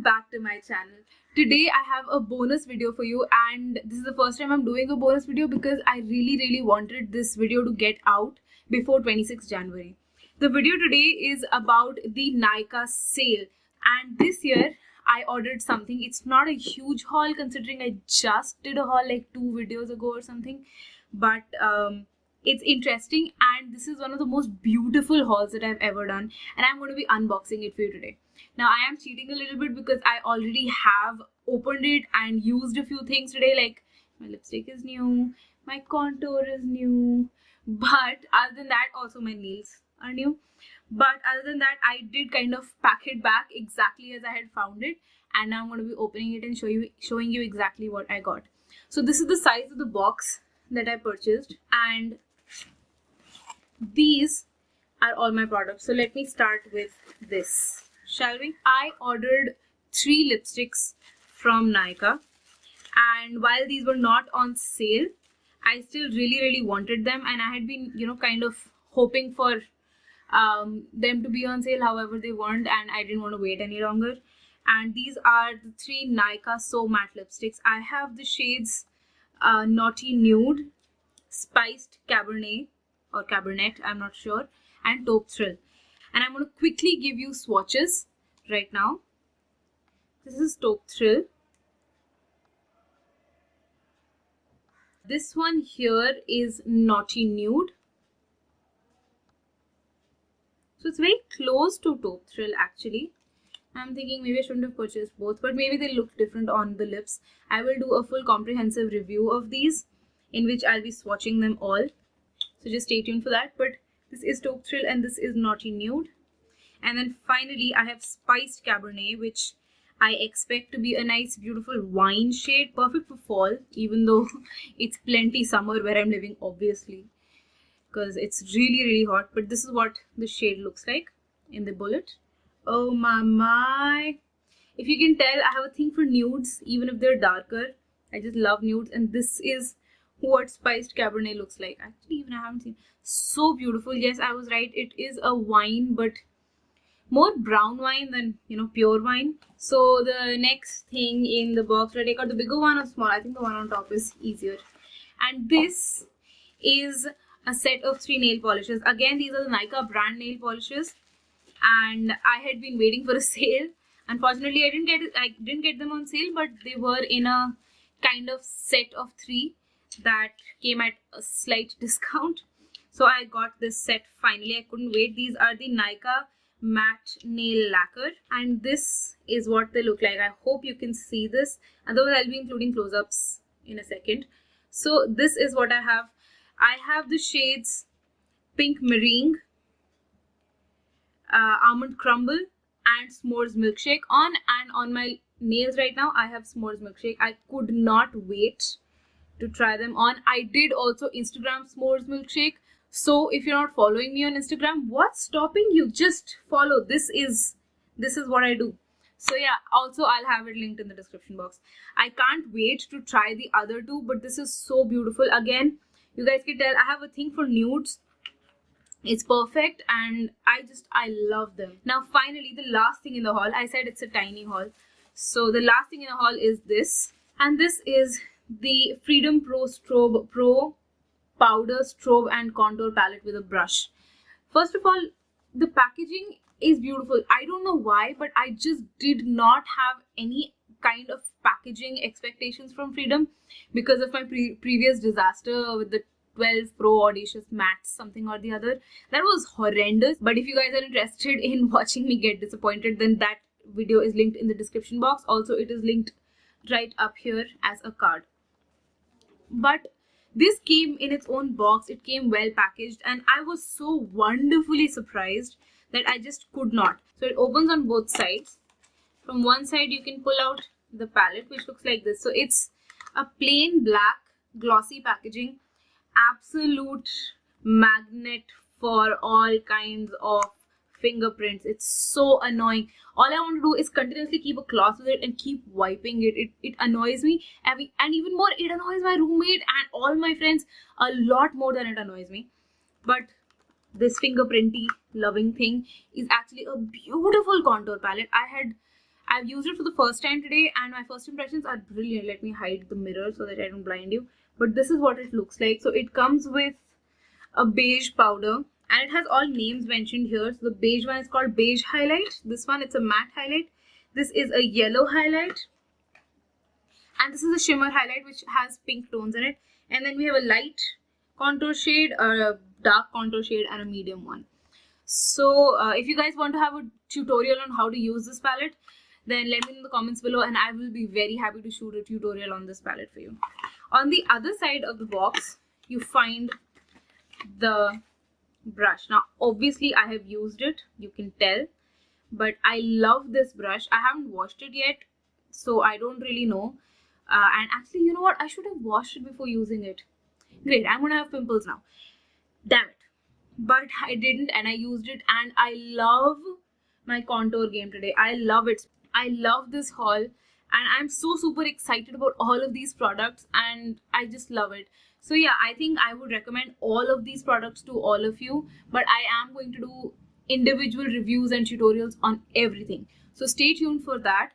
back to my channel. Today I have a bonus video for you, and this is the first time I'm doing a bonus video because I really wanted this video to get out before 26 January. The video today is about the Nykaa sale, and this year I ordered something. It's not a huge haul considering I just did a haul like 2 videos ago or something, but it's interesting, and this is one of the most beautiful hauls that I've ever done, and I'm going to be unboxing it for you today. Now I am cheating a little bit because I already have opened it and used a few things today, like my lipstick is new, my contour is new, but other than that, also my nails are new. But other than that, I did kind of pack it back exactly as I had found it, and now I'm going to be opening it and showing you exactly what I got. So this is the size of the box that I purchased, and these are all my products. So let me start with this, shall we? I ordered 3 lipsticks from Nykaa, and while these were not on sale, I still really wanted them, and I had been, kind of hoping for them to be on sale. However, they weren't, and I didn't want to wait any longer. And these are the 3 Nykaa So Matte lipsticks. I have the shades Naughty Nude, Spiced Cabernet or Cabernet, I'm not sure, and Taupe Thrill. And I'm going to quickly give you swatches right now. This is Taupe Thrill. This one here is Naughty Nude. So it's very close to Taupe Thrill actually. I'm thinking maybe I shouldn't have purchased both, but maybe they look different on the lips. I will do a full comprehensive review of these in which I'll be swatching them all. So just stay tuned for that. But this is Taupe Thrill and this is Naughty Nude. And then finally I have Spiced Cabernet, which I expect to be a nice beautiful wine shade, perfect for fall, even though it's plenty summer where I'm living, obviously, because it's really hot. But this is what the shade looks like in the bullet. Oh my. If you can tell, I have a thing for nudes, even if they're darker. I just love nudes, and this is what Spiced Cabernet looks like. Actually, even I haven't seen. So beautiful. Yes, I was right. It is a wine, but more brown wine than, pure wine. So the next thing in the box, should I take out the bigger one or small? I think the one on top is easier. And this is a set of 3 nail polishes. Again, these are the Nykaa brand nail polishes, and I had been waiting for a sale. Unfortunately, I didn't get them on sale, but they were in a kind of set of 3 that came at a slight discount. So I got this set finally. I couldn't wait. These are the Nykaa matte nail lacquer, and this is what they look like. I hope you can see this, otherwise I'll be including close-ups in a second. So this is what I have. I have the shades Pink Meringue, Almond Crumble, and S'mores Milkshake on, and on my nails right now I have S'mores Milkshake. I could not wait to try them on. I did also Instagram S'mores Milkshake, so if you're not following me on Instagram, what's stopping you? Just follow. This is what I do. So yeah, also I'll have it linked in the description box. I can't wait to try the other 2, but this is so beautiful. Again, you guys can tell I have a thing for nudes. It's perfect, and I love them. Now finally, the last thing in the haul. I said it's a tiny haul, so the last thing in the haul is this, and this is the Freedom Pro Strobe Pro Powder Strobe and Contour Palette with a brush. First of all, the packaging is beautiful. I don't know why, but I just did not have any kind of packaging expectations from Freedom because of my previous disaster with the 12 Pro Audacious Mattes something or the other. That was horrendous. But if you guys are interested in watching me get disappointed, then that video is linked in the description box. Also, it is linked right up here as a card. But this came in its own box. It came well packaged, and I was so wonderfully surprised that I just could not. So it opens on both sides. From one side you can pull out the palette, which looks like this. So it's a plain black glossy packaging, absolute magnet for all kinds of fingerprints. It's so annoying. All I want to do is continuously keep a cloth with it and keep wiping it. It annoys me, and even more, it annoys my roommate and all my friends a lot more than it annoys me. But this fingerprinty loving thing is actually a beautiful contour palette. I had I've used it for the first time today and my first impressions are brilliant. Let me hide the mirror so that I don't blind you. But this is what it looks like. So it comes with a beige powder and it has all names mentioned here. So the beige one is called beige highlight. This one, it's a matte highlight. This is a yellow highlight. And this is a shimmer highlight which has pink tones in it. And then we have a light contour shade, a dark contour shade, and a medium one. So if you guys want to have a tutorial on how to use this palette, then let me know in the comments below and I will be very happy to shoot a tutorial on this palette for you. On the other side of the box, you find the brush. Now obviously I have used it, you can tell, but I love this brush. I haven't washed it yet, so I don't really know. And actually, you know what, I should have washed it before using it. Great, I'm gonna have pimples now. Damn it. But I didn't and I used it and I love my contour game today. I love it. I love this haul and I'm so super excited about all of these products and I just love it. So yeah, I think I would recommend all of these products to all of you, but I am going to do individual reviews and tutorials on everything. So stay tuned for that.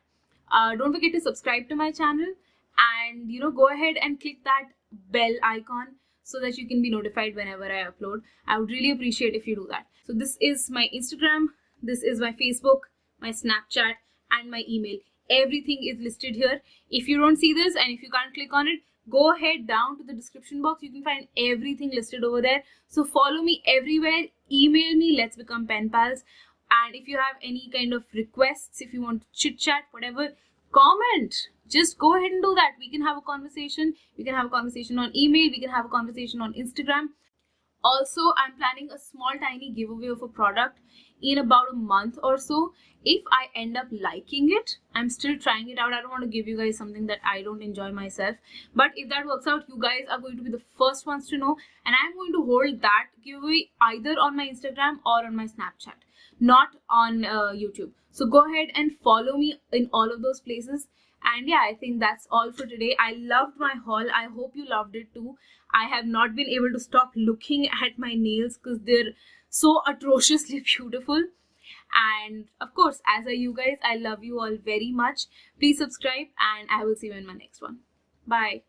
Don't forget to subscribe to my channel and go ahead and click that bell icon so that you can be notified whenever I upload. I would really appreciate if you do that. So this is my Instagram, this is my Facebook, my Snapchat, and my email. Everything is listed here. If you don't see this and if you can't click on it, go ahead down to the description box. You can find everything listed over there. So follow me everywhere, email me, let's become pen pals. And if you have any kind of requests, if you want to chit chat, whatever, comment. Just go ahead and do that. We can have a conversation. We can have a conversation on email. We can have a conversation on Instagram. Also, I'm planning a small tiny giveaway of a product in about a month or so. If I end up liking it, I'm still trying it out. I don't want to give you guys something that I don't enjoy myself. But if that works out, you guys are going to be the first ones to know. And I'm going to hold that giveaway either on my Instagram or on my Snapchat, not on YouTube. So go ahead and follow me in all of those places. And yeah, I think that's all for today. I loved my haul. I hope you loved it too. I have not been able to stop looking at my nails because they're so atrociously beautiful. And of course, as are you guys, I love you all very much. Please subscribe and I will see you in my next one. Bye.